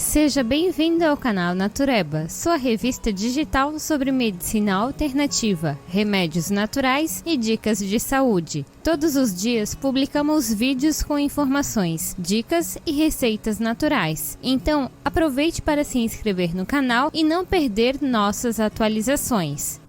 Seja bem-vindo ao canal Natureba, sua revista digital sobre medicina alternativa, remédios naturais e dicas de saúde. Todos os dias publicamos vídeos com informações, dicas e receitas naturais. Então, aproveite para se inscrever no canal e não perder nossas atualizações.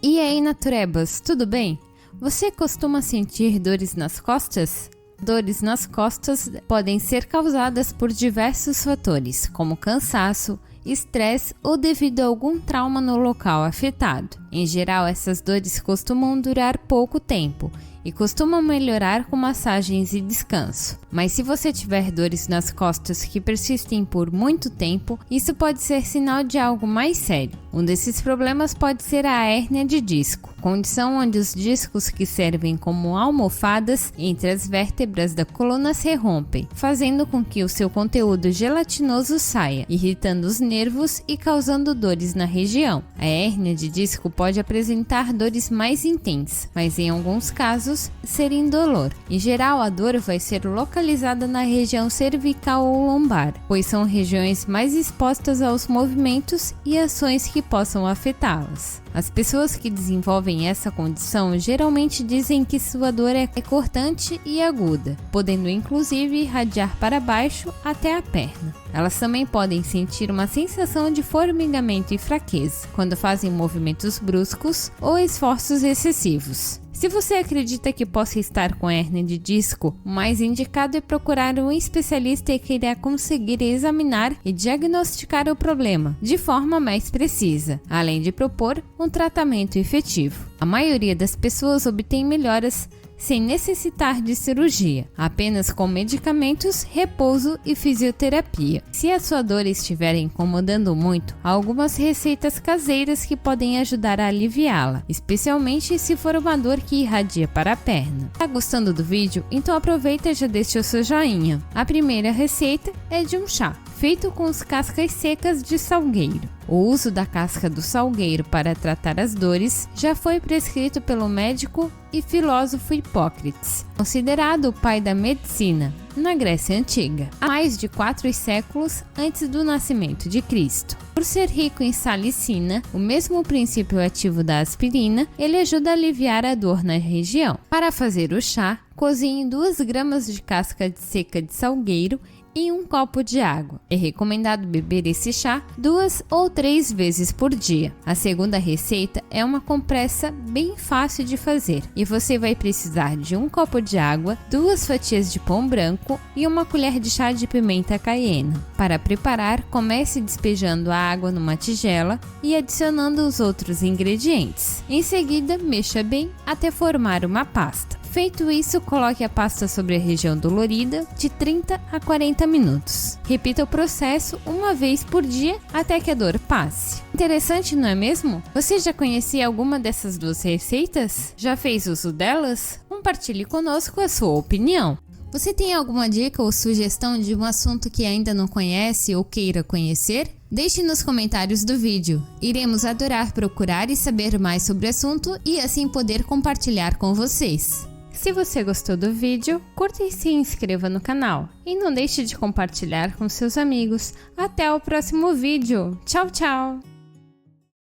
E aí, Naturebas, tudo bem? Você costuma sentir dores nas costas? Dores nas costas podem ser causadas por diversos fatores, como cansaço, estresse ou devido a algum trauma no local afetado. Em geral, essas dores costumam durar pouco tempo e costumam melhorar com massagens e descanso. Mas se você tiver dores nas costas que persistem por muito tempo, isso pode ser sinal de algo mais sério. Um desses problemas pode ser a hérnia de disco, condição onde os discos que servem como almofadas entre as vértebras da coluna se rompem, fazendo com que o seu conteúdo gelatinoso saia, irritando os nervos e causando dores na região. A hérnia de disco pode apresentar dores mais intensas, mas em alguns casos ser indolor. Em geral, a dor vai ser localizada na região cervical ou lombar, pois são regiões mais expostas aos movimentos e ações que possam afetá-las. As pessoas que desenvolvem essa condição geralmente dizem que sua dor é cortante e aguda, podendo inclusive irradiar para baixo até a perna. Elas também podem sentir uma sensação de formigamento e fraqueza quando fazem movimentos bruscos ou esforços excessivos. Se você acredita que possa estar com hérnia de disco, o mais indicado é procurar um especialista que irá conseguir examinar e diagnosticar o problema de forma mais precisa, além de propor um tratamento efetivo. A maioria das pessoas obtém melhoras sem necessitar de cirurgia, apenas com medicamentos, repouso e fisioterapia. Se a sua dor estiver incomodando muito, há algumas receitas caseiras que podem ajudar a aliviá-la, especialmente se for uma dor que irradia para a perna. Tá gostando do vídeo? Então aproveita e já deixa o seu joinha. A primeira receita é de um chá, feito com as cascas secas de salgueiro. O uso da casca do salgueiro para tratar as dores já foi prescrito pelo médico e filósofo Hipócrates, considerado o pai da medicina na Grécia Antiga, há mais de 4 séculos antes do nascimento de Cristo. Por ser rico em salicina, o mesmo princípio ativo da aspirina, ele ajuda a aliviar a dor na região. Para fazer o chá, cozinhe 2 gramas de casca seca de salgueiro em 1 copo de água. É recomendado beber esse chá 2 ou 3 vezes por dia. A segunda receita é uma compressa bem fácil de fazer e você vai precisar de 1 copo de água, 2 fatias de pão branco e 1 colher de chá de pimenta caiena. Para preparar, comece despejando a água numa tigela e adicionando os outros ingredientes. Em seguida, mexa bem até formar uma pasta. Feito isso, coloque a pasta sobre a região dolorida de 30 a 40 minutos. Repita o processo 1 vez por dia até que a dor passe. Interessante, não é mesmo? Você já conhecia alguma dessas 2 receitas? Já fez uso delas? Compartilhe conosco a sua opinião. Você tem alguma dica ou sugestão de um assunto que ainda não conhece ou queira conhecer? Deixe nos comentários do vídeo. Iremos adorar procurar e saber mais sobre o assunto e assim poder compartilhar com vocês. Se você gostou do vídeo, curta e se inscreva no canal. E não deixe de compartilhar com seus amigos. Até o próximo vídeo. Tchau, tchau!